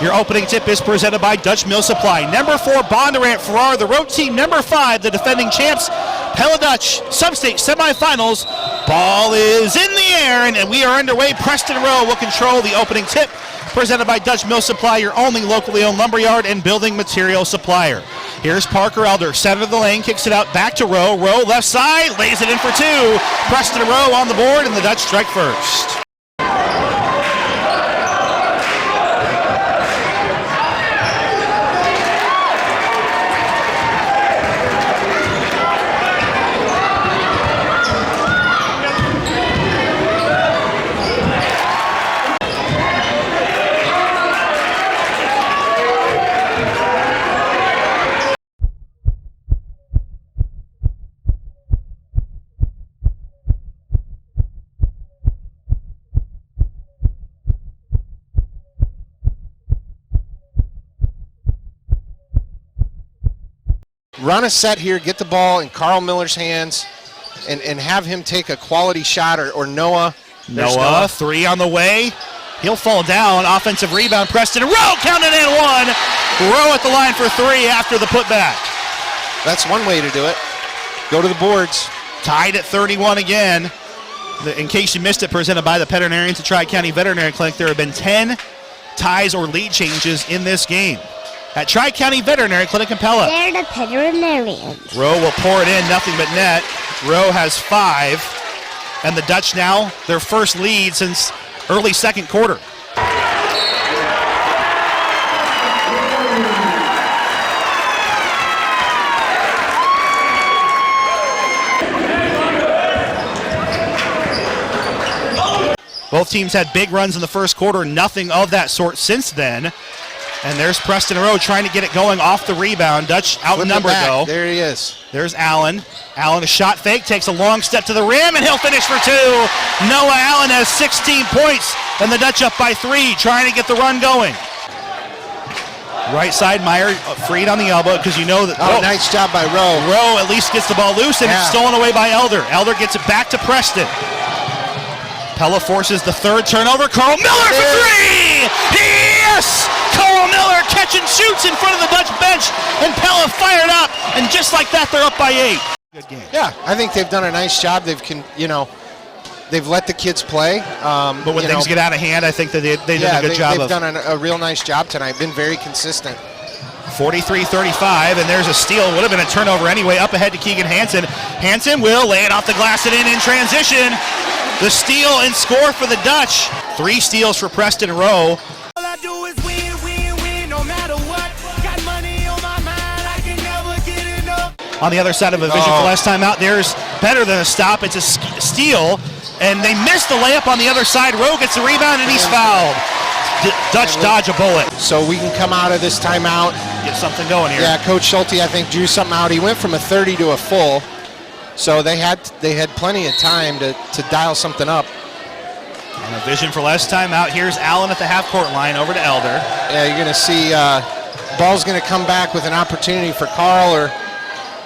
Your opening tip is presented by Dutch Mill Supply. Number 4, Bondurant Farrar, the road team. Number 5, the defending champs, Pella Dutch. Substate semifinals. Ball is in the air, and we are underway. Preston Rowe will control the opening tip, presented by Dutch Mill Supply, your only locally owned lumberyard and building material supplier. Here's Parker Elder, center of the lane, kicks it out back to Rowe. Rowe left side, lays it in for 2. Preston Rowe on the board, and the Dutch strike first. Run a set here, get the ball in Carl Miller's hands, and have him take a quality shot, or Noah. Noah, 3 on the way. He'll fall down. Offensive rebound, Preston. Rowe counted in 1. Rowe at the line for 3 after the putback. That's one way to do it. Go to the boards. Tied at 31 again. In case you missed it, presented by the Veterinarians at Tri-County Veterinary Clinic, there have been 10 ties or lead changes in this game at Tri-County Veterinary Clinic in Pella. They're the veterinarians. Rowe will pour it in, nothing but net. Rowe has 5, and the Dutch now their first lead since early second quarter. Both teams had big runs in the first quarter, nothing of that sort since then. And there's Preston Rowe trying to get it going off the rebound. Dutch outnumbered though. There he is. There's Allen. Allen, a shot fake, takes a long step to the rim, and he'll finish for 2. Noah Allen has 16 points, and the Dutch up by 3, trying to get the run going. Right side, Meyer freed on the elbow because you know that. Oh, nice job by Rowe. Rowe at least gets the ball loose, and it's stolen away by Elder. Elder gets it back to Preston. Pella forces the third turnover. Carl Miller for 3! Yes! Carl Miller catch and shoots in front of the Dutch bench, and Pella fired up, and just like that, they're up by 8. Good game. Yeah, I think they've done a nice job. They've let the kids play. But when things get out of hand, I think that they did a good job. They've done a real nice job tonight. Been very consistent. 43-35, and there's a steal. Would have been a turnover anyway. Up ahead to Keegan Hansen. Hansen will lay it off the glass and in transition. The steal and score for the Dutch. 3 steals for Preston Rowe. All I do is win, win, win, no matter what. Got money on my mind, I can never get enough. On the other side of a vision for last time out, there's better than a stop. It's a steal, and they missed the layup on the other side. Rowe gets the rebound, and he's fouled. Dutch dodge a bullet. So we can come out of this timeout. Get something going here. Yeah, Coach Schulte, I think, drew something out. He went from a 30 to a full. So they had plenty of time to dial something up. And a vision for last time out. Here's Allen at the half-court line over to Elder. Yeah, you're going to see ball's going to come back with an opportunity for Carl or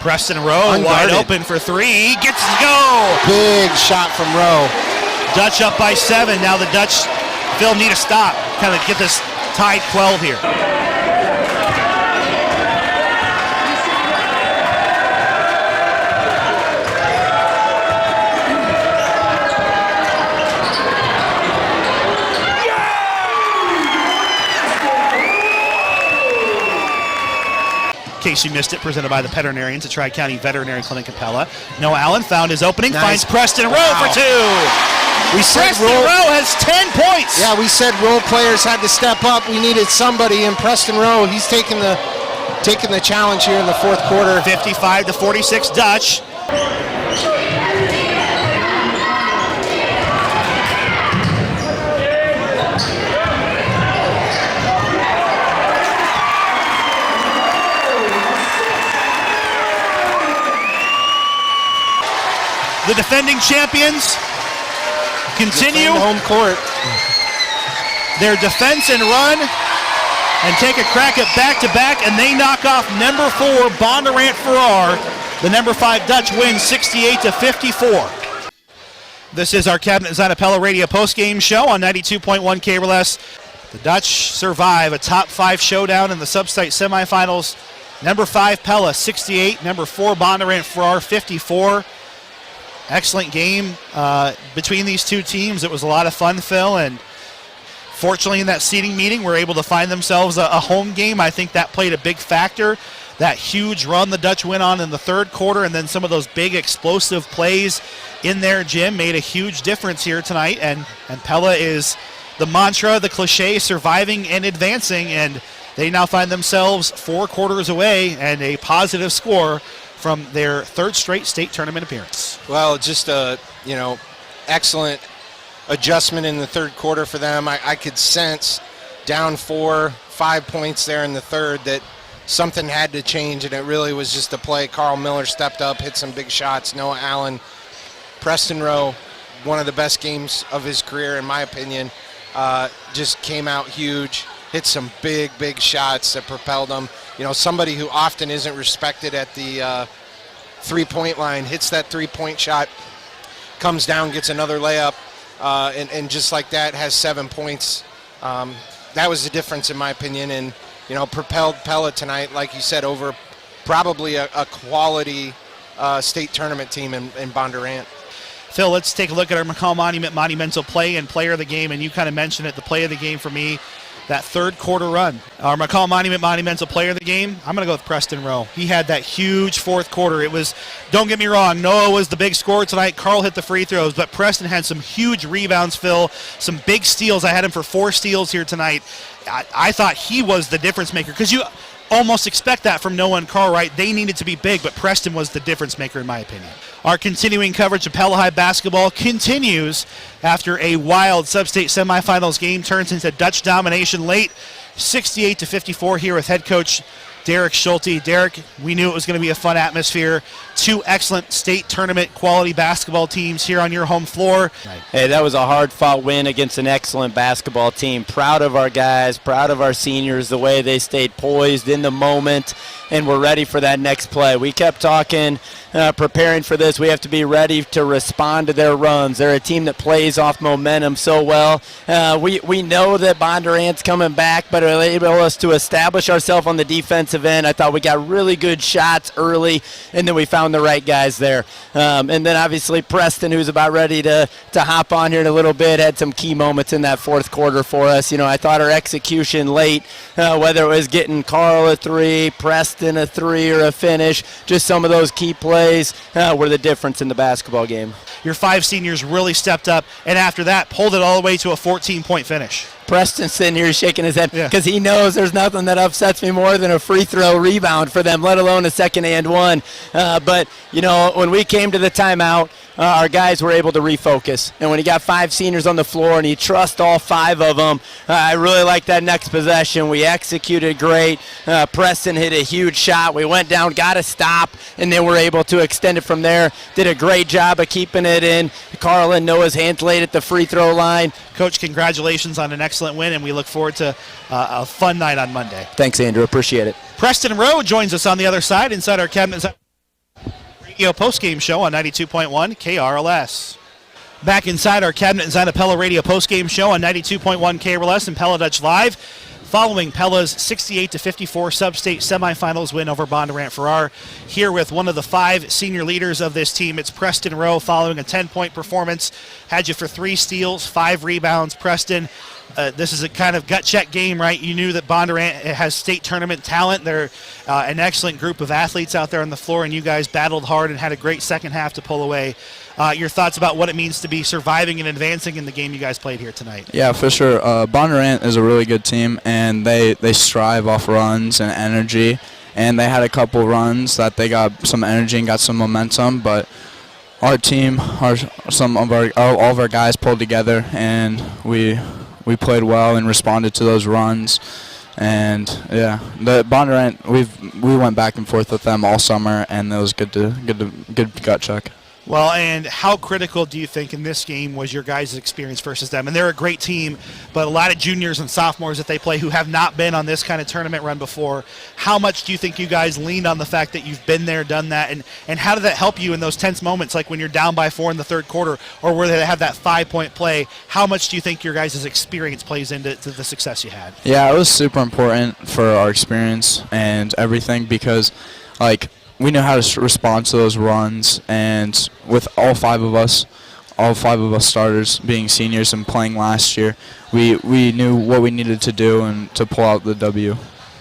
Preston Rowe wide open for 3. Gets to go. Big shot from Rowe. Dutch up by 7. Now the Dutch, Phil, need a stop. Kind of get this tied 12 here. In case you missed it, presented by the Veterinarians at Tri-County Veterinary Clinic in Pella. Noah Allen found his opening, finds Preston Rowe for 2. Preston Rowe has 10 points. Yeah, we said role players had to step up. We needed somebody, and Preston Rowe, he's taking the challenge here in the fourth quarter. 55-46 Dutch. The defending champions continue home court their defense and run and take a crack at back-to-back, and they knock off number 4 Bondurant Farrar. The number 5 Dutch wins 68-54. This is our Cabinet Design Pella Radio post-game show on 92.1 KRLS. The Dutch survive a top 5 showdown in the Substate semifinals. Number 5, Pella, 68. Number 4, Bondurant Farrar, 54. Excellent game between these two teams. It was a lot of fun, Phil, and fortunately in that seeding meeting, we're able to find themselves a home game. I think that played a big factor. That huge run the Dutch went on in the third quarter, and then some of those big explosive plays in their gym made a huge difference here tonight. And Pella is the mantra, the cliche, surviving and advancing, and they now find themselves 4 quarters away and a positive score from their 3rd straight state tournament appearance. Well, just a excellent adjustment in the third quarter for them. I could sense down 4-5 points there in the third that something had to change, and it really was just a play. Carl Miller stepped up, hit some big shots. Noah Allen, Preston Rowe, one of the best games of his career in my opinion, just came out huge, hit some big shots that propelled him. Somebody who often isn't respected at the three-point line hits that three-point shot, comes down, gets another layup, and just like that has 7 points. That was the difference in my opinion, and propelled Pella tonight, like you said, over probably a quality state tournament team in Bondurant. Phil, let's take a look at our McCall Monument monumental play and player of the game, and you kind of mentioned it, the play of the game for me, that third quarter run. Our McCall Monument monumental player of the game, I'm going to go with Preston Rowe. He had that huge fourth quarter. It was, don't get me wrong, Noah was the big scorer tonight. Carl hit the free throws, but Preston had some huge rebounds, Phil, some big steals. I had him for 4 steals here tonight. I thought he was the difference maker, because you almost expect that from Noah and Carl, right? They needed to be big, but Preston was the difference maker in my opinion. Our continuing coverage of Pella High basketball continues after a wild Substate semifinals game turns into Dutch domination late, 68-54 here with head coach Derek Schulte. Derek, we knew it was going to be a fun atmosphere. 2 excellent state tournament quality basketball teams here on your home floor. Hey, that was a hard-fought win against an excellent basketball team. Proud of our guys, proud of our seniors, the way they stayed poised in the moment, and we're ready for that next play. We kept talking, preparing for this. We have to be ready to respond to their runs. They're a team that plays off momentum so well. We know that Bondurant's coming back, but it enabled us to establish ourselves on the defensive end. I thought we got really good shots early, and then we found the right guys there. And then obviously Preston, who's about ready to hop on here in a little bit, had some key moments in that fourth quarter for us. I thought our execution late, whether it was getting Carl a 3, Preston a 3, or a finish, just some of those key plays were the difference in the basketball game. Your 5 seniors really stepped up, and after that pulled it all the way to a 14-point finish. Preston's sitting here shaking his head because he knows there's nothing that upsets me more than a free throw rebound for them, let alone a second and one. But, when we came to the timeout, our guys were able to refocus. And when you got 5 seniors on the floor and you trust all 5 of them, I really like that next possession. We executed great. Preston hit a huge shot. We went down, got a stop, and then we're able to extend it from there. Did a great job of keeping it in. Carl and Noah's hands laid at the free throw line. Coach, congratulations on an excellent win, and we look forward to a fun night on Monday. Thanks, Andrew. Appreciate it. Preston Rowe joins us on the other side inside our Cabinet Radio postgame show on 92.1 KRLS. Back inside our Cabinet Inside a Pella Radio postgame show on 92.1 KRLS and Pella Dutch Live. Following Pella's 68-54 Substate semifinals win over Bondurant Farrar. Here with one of the 5 senior leaders of this team, it's Preston Rowe, following a 10-point performance. Had you for 3 steals, 5 rebounds. Preston, this is a kind of gut check game, right? You knew that Bondurant has state tournament talent. They're an excellent group of athletes out there on the floor, and you guys battled hard and had a great second half to pull away. Your thoughts about what it means to be surviving and advancing in the game you guys played here tonight? Yeah, for sure. Bondurant is a really good team, and they strive off runs and energy. And they had a couple runs that they got some energy and got some momentum, but our team, all of our guys pulled together, and we played well and responded to those runs. And yeah, the Bondurant, we went back and forth with them all summer, and it was good gut check. Well, and how critical do you think in this game was your guys' experience versus them? And they're a great team, but a lot of juniors and sophomores that they play who have not been on this kind of tournament run before. How much do you think you guys leaned on the fact that you've been there, done that, and how did that help you in those tense moments, like when you're down by 4 in the third quarter or where they have that 5-point play? How much do you think your guys' experience plays into the success you had? Yeah, it was super important for our experience and everything because, like, we knew how to respond to those runs, and with all five of us starters being seniors and playing last year, we knew what we needed to do and to pull out the W.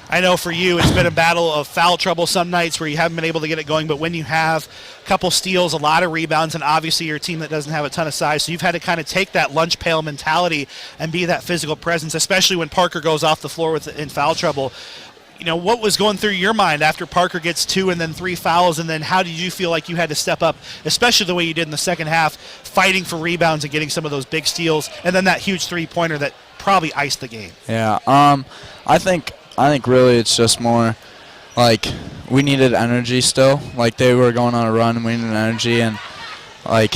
I know for you it's been a battle of foul trouble some nights where you haven't been able to get it going, but when you have a couple steals, a lot of rebounds, and obviously you're a team that doesn't have a ton of size, so you've had to kind of take that lunch pail mentality and be that physical presence, especially when Parker goes off the floor in foul trouble. You know, what was going through your mind after Parker gets 2 and then 3 fouls, and then how did you feel like you had to step up, especially the way you did in the second half, fighting for rebounds and getting some of those big steals, and then that huge three-pointer that probably iced the game? Yeah, I think really it's just more like we needed energy still. Like they were going on a run and we needed energy, and like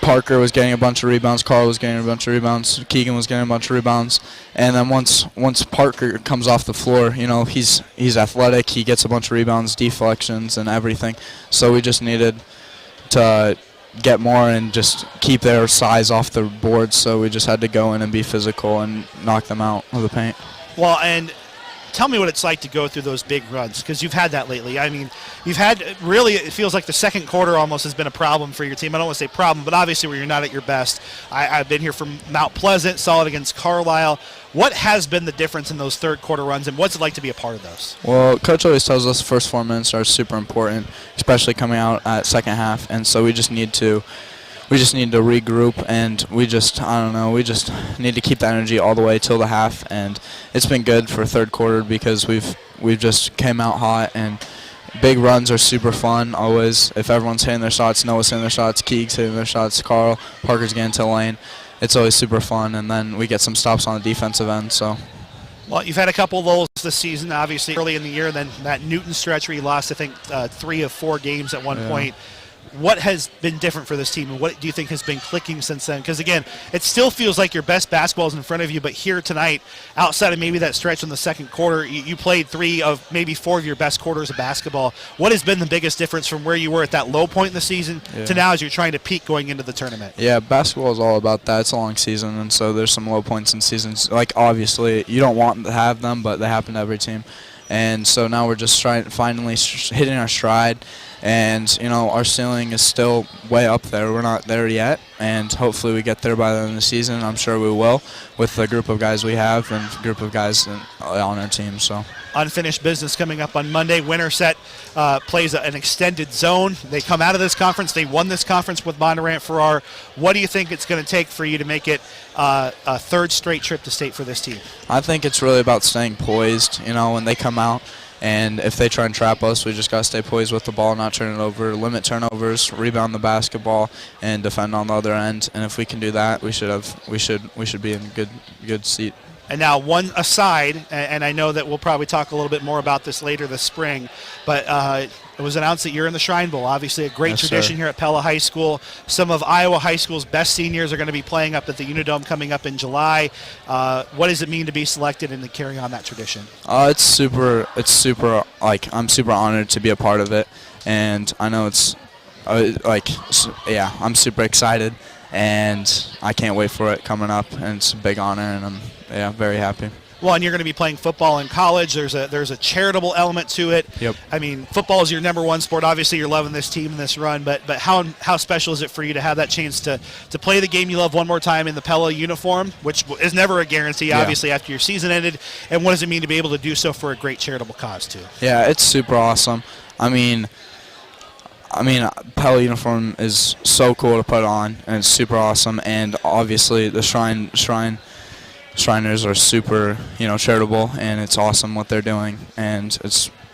Parker was getting a bunch of rebounds, Carl was getting a bunch of rebounds, Keegan was getting a bunch of rebounds, and then once Parker comes off the floor, you know, he's athletic, he gets a bunch of rebounds, deflections, and everything. So we just needed to get more and just keep their size off the board. So we just had to go in and be physical and knock them out of the paint. Well, and tell me what it's like to go through those big runs, because you've had that lately. I mean, you've had really, it feels like the second quarter almost has been a problem for your team. I don't want to say problem, but obviously where you're not at your best. I've been here from Mount Pleasant, saw it against Carlisle. What has been the difference in those third quarter runs, and what's it like to be a part of those? Well, Coach always tells us the first 4 minutes are super important, especially coming out at second half, and so we just need to regroup, and we just need to keep the energy all the way till the half. And it's been good for third quarter because we've just came out hot, and big runs are super fun always. If everyone's hitting their shots, Noah's hitting their shots, Keeg's hitting their shots, Carl, Parker's getting to the lane, it's always super fun, and then we get some stops on the defensive end. So. Well, you've had a couple of those this season, obviously early in the year, then that Newton stretch where you lost, I think, 3 of 4 games at one point. What has been different for this team, and what do you think has been clicking since then? Because, again, it still feels like your best basketball is in front of you, but here tonight, outside of maybe that stretch in the second quarter, you played 3 of maybe 4 of your best quarters of basketball. What has been the biggest difference from where you were at that low point in the season to now as you're trying to peak going into the tournament? Yeah, basketball is all about that. It's a long season, and so there's some low points in seasons. Like, obviously, you don't want to have them, but they happen to every team. And so now we're just finally hitting our stride. And, you know, our ceiling is still way up there. We're not there yet, and hopefully we get there by the end of the season. I'm sure we will with the group of guys we have and group of guys on our team. So. Unfinished business coming up on Monday. Winterset plays an extended zone. They come out of this conference. They won this conference with Bondurant-Farrar. What do you think it's going to take for you to make it a third straight trip to state for this team? I think it's really about staying poised, you know, when they come out. And if they try and trap us, we just got to stay poised with the ball, not turn it over, limit turnovers, rebound the basketball, and defend on the other end. And if we can do that, we should be in good seat. And now one aside, and I know that we'll probably talk a little bit more about this later this spring, but it was announced that you're in the Shrine Bowl. Obviously a great tradition here at Pella High School. Some of Iowa High School's best seniors are going to be playing up at the Unidome coming up in July. What does it mean to be selected and to carry on that tradition? It's super, like, I'm super honored to be a part of it. And I know it's, I'm super excited. And I can't wait for it coming up, and it's a big honor, and I'm very happy. Well, and you're going to be playing football in college. There's a charitable element to it. Yep. I mean, football is your number one sport. Obviously, you're loving this team and this run, but how special is it for you to have that chance to play the game you love one more time in the Pella uniform, which is never a guarantee, obviously, after your season ended, and what does it mean to be able to do so for a great charitable cause, too? Yeah, it's super awesome. I mean, Pella uniform is so cool to put on, and it's super awesome. And obviously, the Shriners are super, charitable, and it's awesome what they're doing. And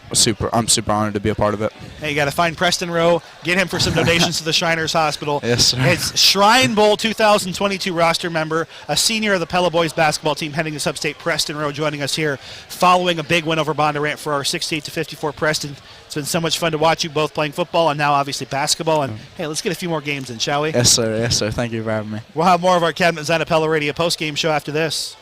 I'm super honored to be a part of it. Hey, you got to find Preston Rowe, get him for some donations to the Shriners Hospital. Yes, sir. It's Shrine Bowl 2022 roster member, a senior of the Pella Boys basketball team heading to Substate, Preston Rowe, joining us here following a big win over Bondurant for our 68-54 Preston. It's been so much fun to watch you both playing football and now obviously basketball. And hey, let's get a few more games in, shall we? Yes, sir. Yes, sir. Thank you for having me. We'll have more of our Cabinet Design Pella Radio post-game show after this.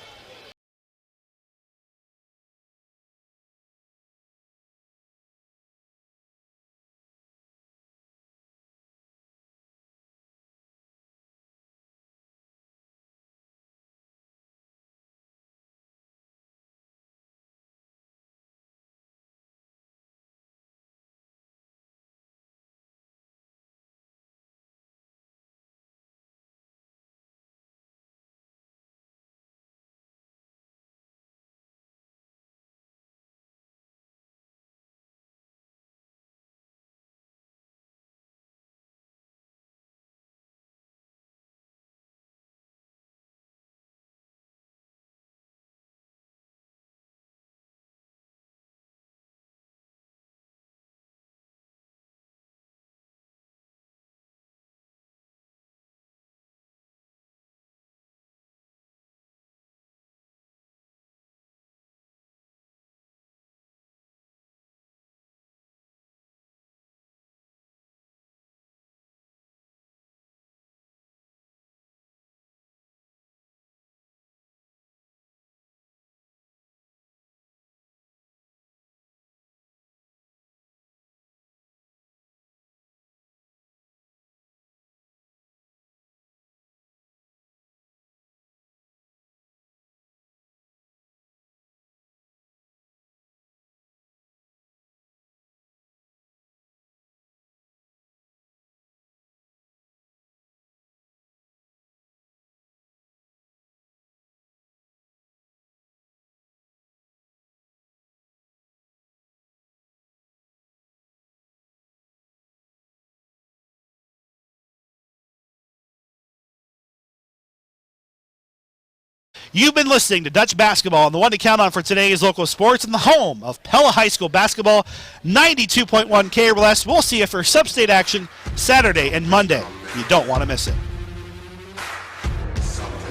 You've been listening to Dutch Basketball, and the one to count on for today is local sports and the home of Pella High School basketball, 92.1 KRLS. We'll see you for Substate action Saturday and Monday. You don't want to miss it.